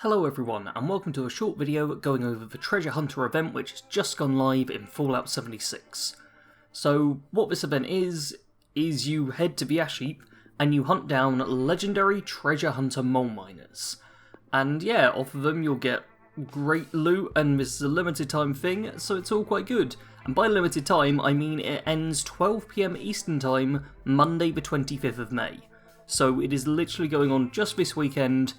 Hello everyone, and welcome to a short video going over the Treasure Hunter event which has just gone live in Fallout 76. So what this event is you head to the Ash Heap and you hunt down legendary Treasure Hunter mole miners. And yeah, off of them you'll get great loot, and this is a limited time thing, so it's all quite good. And by limited time, I mean it ends 12 PM Eastern Time, Monday the 25th of May. So it is literally going on just this weekend,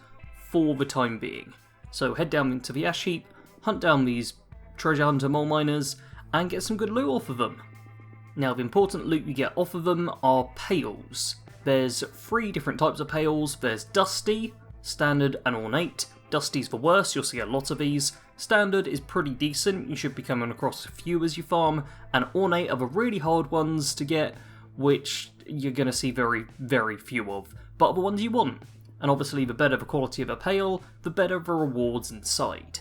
for the time being. So head down into the Ash Heap, hunt down these Treasure Hunter mole miners, and get some good loot off of them. Now the important loot you get off of them are pails. There's 3 different types of pails. There's Dusty, Standard and Ornate. Dusty's the worst, you'll see a lot of these. Standard is pretty decent, you should be coming across a few as you farm, and Ornate are the really hard ones to get, which you're going to see very, very few of, but are the ones you want. And obviously the better the quality of a pail, the better the rewards inside.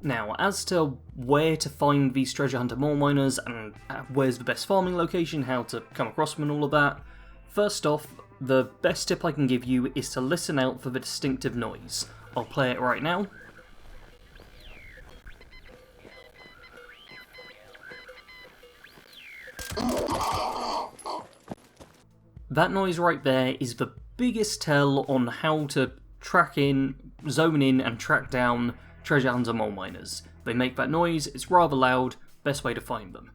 Now, as to where to find these Treasure Hunter mole miners and where's the best farming location, how to come across them and all of that, first off, the best tip I can give you is to listen out for the distinctive noise. I'll play it right now. That noise right there is the biggest tell on how to track in, zone in and track down Treasure Hunter mole miners. They make that noise, it's rather loud, best way to find them.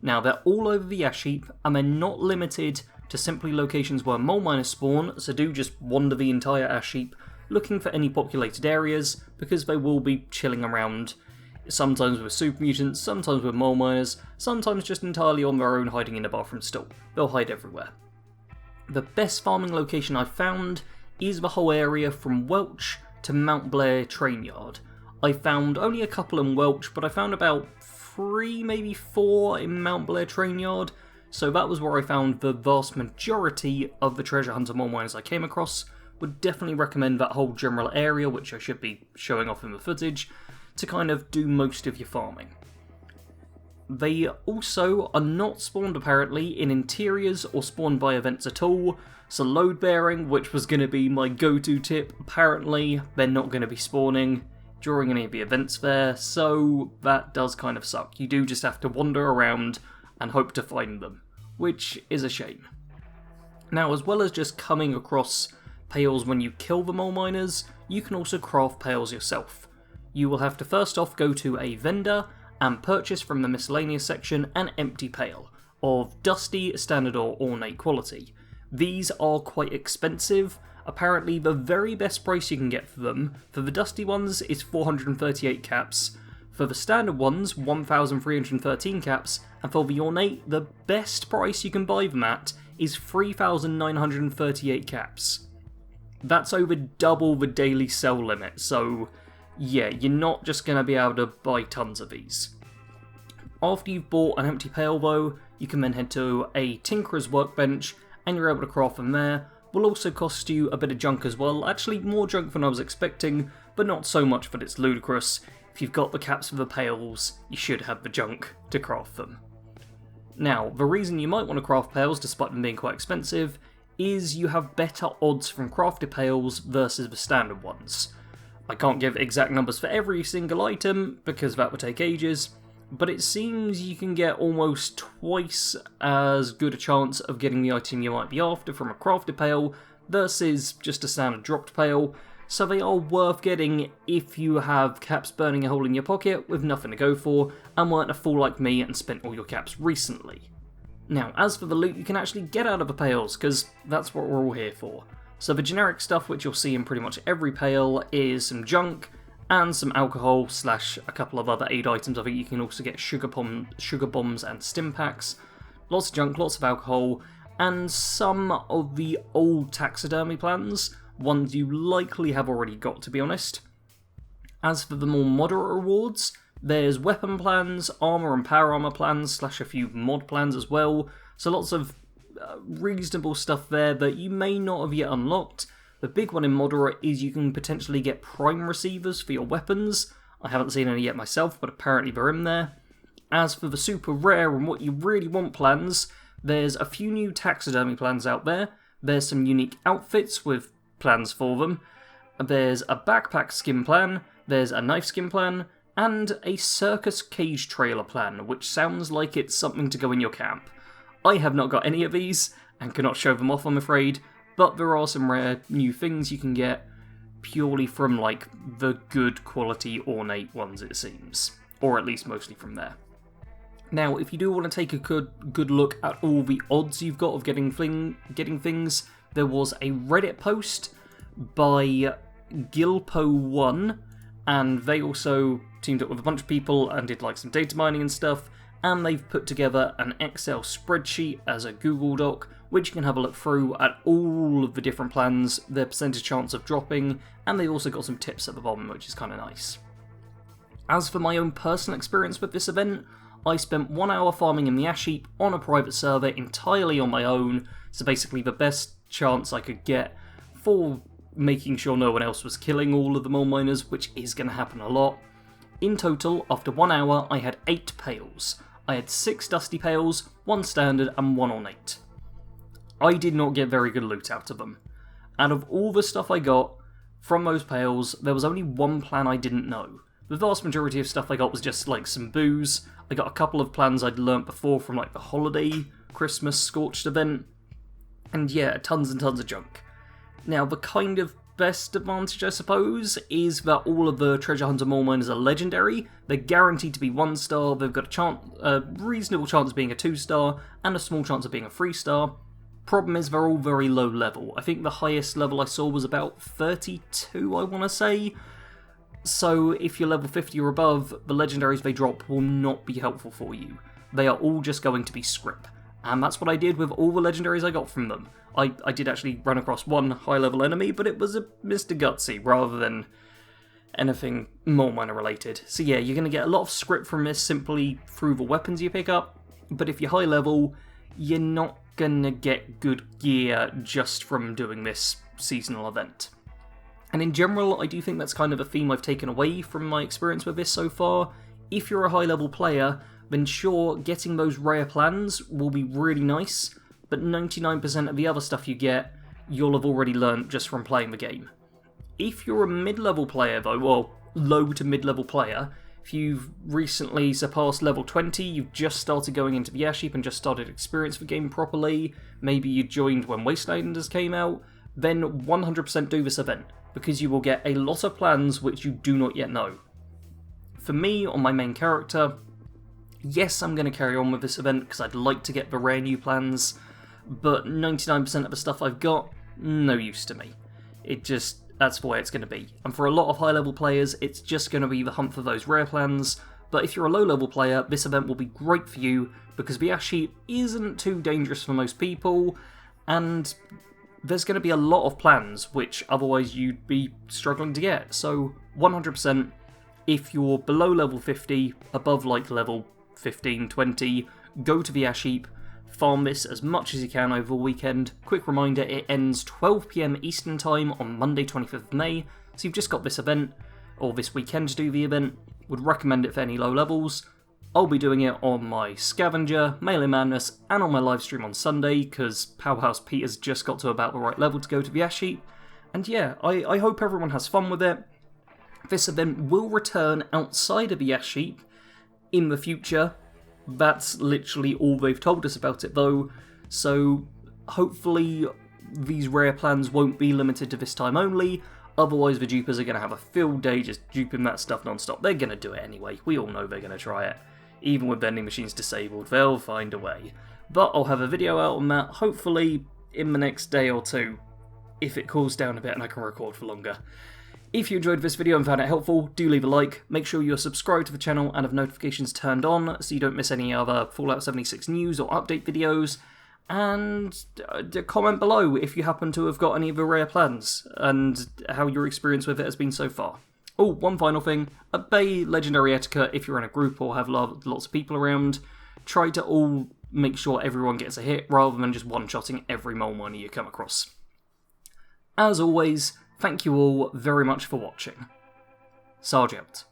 Now they're all over the Ash Heap and they're not limited to simply locations where mole miners spawn, so do just wander the entire Ash Heap looking for any populated areas, because they will be chilling around, sometimes with super mutants, sometimes with mole miners, sometimes just entirely on their own hiding in a bathroom stall. They'll hide everywhere. The best farming location I've found is the whole area from Welch to Mount Blair Train Yard. I found only a couple in Welch, but I found about 3, maybe 4 in Mount Blair Train Yard, so that was where I found the vast majority of the Treasure Hunter mole miners I came across. Would definitely recommend that whole general area, which I should be showing off in the footage, to kind of do most of your farming. They also are not spawned apparently in interiors or spawned by events at all, so load bearing, which was going to be my go-to tip, apparently they're not going to be spawning during any of the events there, so that does kind of suck. You do just have to wander around and hope to find them, which is a shame. Now, as well as just coming across pails when you kill the mole miners, you can also craft pails yourself. You will have to first off go to a vendor and purchase from the miscellaneous section an empty pail of Dusty, Standard or Ornate quality. These are quite expensive. Apparently the very best price you can get for them, for the Dusty ones, is 438 caps, for the Standard ones 1,313 caps, and for the Ornate, the best price you can buy them at is 3,938 caps. That's over double the daily sell limit, so yeah, you're not just going to be able to buy tons of these. After you've bought an empty pail though, you can then head to a Tinkerer's workbench and you're able to craft them there. Will also cost you a bit of junk as well, actually more junk than I was expecting, but not so much that it's ludicrous. If you've got the caps for the pails, you should have the junk to craft them. Now, the reason you might want to craft pails, despite them being quite expensive, is you have better odds from crafted pails versus the standard ones. I can't give exact numbers for every single item, because that would take ages, but it seems you can get almost twice as good a chance of getting the item you might be after from a crafted pail versus just a standard dropped pail, so they are worth getting if you have caps burning a hole in your pocket with nothing to go for, and weren't a fool like me and spent all your caps recently. Now, as for the loot you can actually get out of the pails, because that's what we're all here for. So the generic stuff which you'll see in pretty much every pail is some junk and some alcohol / a couple of other aid items. I think you can also get sugar bombs and stim packs. Lots of junk, lots of alcohol, and some of the old taxidermy plans, ones you likely have already got, to be honest. As for the more moderate rewards, there's weapon plans, armor and power armor plans / a few mod plans as well, so lots of reasonable stuff there that you may not have yet unlocked. The big one in moderate is you can potentially get prime receivers for your weapons. I haven't seen any yet myself, but apparently they're in there. As for the super rare and what you really want plans, there's a few new taxidermy plans out there. There's some unique outfits with plans for them. there's a backpack skin plan, there's a knife skin plan, and a circus cage trailer plan, which sounds like it's something to go in your camp. I have not got any of these, and cannot show them off, I'm afraid, but there are some rare new things you can get purely from, like, the good quality ornate ones, it seems. Or at least mostly from there. Now, if you do want to take a good look at all the odds you've got of getting things, there was a Reddit post by Gilpo1, and they also teamed up with a bunch of people and did like some data mining and stuff, and they've put together an Excel spreadsheet as a Google Doc, which you can have a look through at all of the different plans, their percentage chance of dropping, and they've also got some tips at the bottom, which is kind of nice. As for my own personal experience with this event, I spent 1 hour farming in the Ash Heap on a private server entirely on my own, so basically the best chance I could get for making sure no one else was killing all of the mole miners, which is going to happen a lot. In total, after 1 hour, I had 8 pails. I had 6 dusty pails, 1 standard, and 1 ornate. I did not get very good loot out of them. Out of all the stuff I got from those pails, there was only one plan I didn't know. The vast majority of stuff I got was just like some booze. I got a couple of plans I'd learnt before from like the holiday Christmas Scorched event. And yeah, tons and tons of junk. Now, the kind of best advantage, I suppose, is that all of the treasure hunter mole miners are legendary. They're guaranteed to be 1 star, they've got a reasonable chance of being a 2 star, and a small chance of being a 3 star. Problem is, they're all very low level. I think the highest level I saw was about 32, I want to say. So if you're level 50 or above, the legendaries they drop will not be helpful for you. They are all just going to be scrip. And that's what I did with all the legendaries I got from them. I did actually run across one high-level enemy, but it was a Mr. Gutsy rather than anything mole miner related. So yeah, you're going to get a lot of script from this simply through the weapons you pick up, but if you're high level, you're not going to get good gear just from doing this seasonal event. And in general, I do think that's kind of a theme I've taken away from my experience with this so far. If you're a high-level player, then sure, getting those rare plans will be really nice, but 99% of the other stuff you get, you'll have already learnt just from playing the game. If you're a mid-level player though, or low to mid-level player, if you've recently surpassed level 20, you've just started going into the Ash Heap and just started experiencing the game properly, maybe you joined when Wastelanders came out, then 100% do this event, because you will get a lot of plans which you do not yet know. For me, on my main character, yes, I'm going to carry on with this event because I'd like to get the rare new plans, but 99% of the stuff I've got, no use to me. That's the way it's going to be. And for a lot of high-level players, it's just going to be the hunt for those rare plans, but if you're a low-level player, this event will be great for you, because the Ash Heap isn't too dangerous for most people, and there's going to be a lot of plans which otherwise you'd be struggling to get. So 100%, if you're below level 50, above like level 15, 20, go to the Ash Heap, farm this as much as you can over the weekend. Quick reminder, it ends 12 PM Eastern Time on Monday 25th of May, so you've just got this event, or this weekend to do the event. Would recommend it for any low levels. I'll be doing it on my Scavenger, Melee Madness, and on my live stream on Sunday, because Powerhouse Peter's just got to about the right level to go to the Ash Heap. And yeah, I hope everyone has fun with it. This event will return outside of the Ash Heap in the future. That's literally all they've told us about it though, so hopefully these rare plans won't be limited to this time only, otherwise the dupers are going to have a field day just duping that stuff non-stop. They're going to do it anyway, we all know they're going to try it. Even with vending machines disabled, they'll find a way. But I'll have a video out on that, hopefully in the next day or two, if it cools down a bit and I can record for longer. If you enjoyed this video and found it helpful, do leave a like, make sure you're subscribed to the channel and have notifications turned on so you don't miss any other Fallout 76 news or update videos, and comment below if you happen to have got any of the rare plans and how your experience with it has been so far. Oh, one final thing, obey legendary etiquette if you're in a group or have lots of people around. Try to all make sure everyone gets a hit rather than just one-shotting every mole miner you come across. As always, thank you all very much for watching. Sarge out.